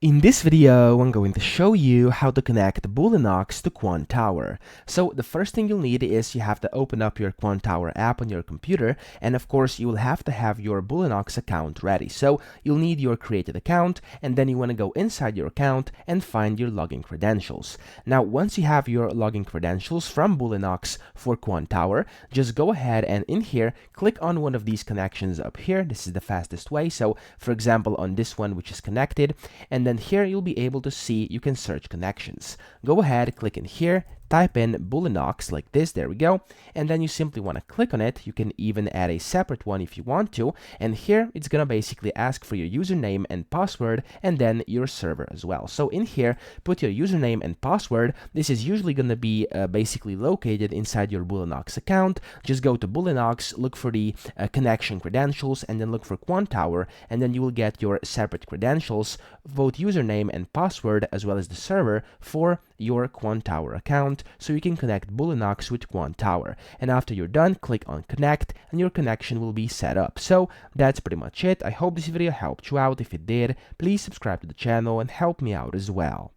In this video, I'm going to show you how to connect Bulenox to Quantower. So the first thing you'll need is you have to open up your Quantower app on your computer, and of course you will have to have your Bulenox account ready. So you'll need your created account, and then you want to go inside your account and find your login credentials. Now once you have your login credentials from Bulenox for Quantower, just go ahead and in here click on one of these connections up here. This is the fastest way. So for example on this one which is connected, and then here you'll be able to see you can search connections. Go ahead, click in here, type in Bulenox like this, there we go, and then you simply want to click on it. You can even add a separate one if you want to, and here it's gonna basically ask for your username and password and then your server as well. So in here, put your username and password. This is usually gonna be basically located inside your Bulenox account. Just go to Bulenox, look for the connection credentials, and then look for Quantower, and then you will get your separate credentials, both username and password, as well as the server for your Quantower account, so you can connect Bulenox with Quantower. And after you're done, click on connect and your connection will be set up. So that's pretty much it. I hope this video helped you out. If it did, please subscribe to the channel and help me out as well.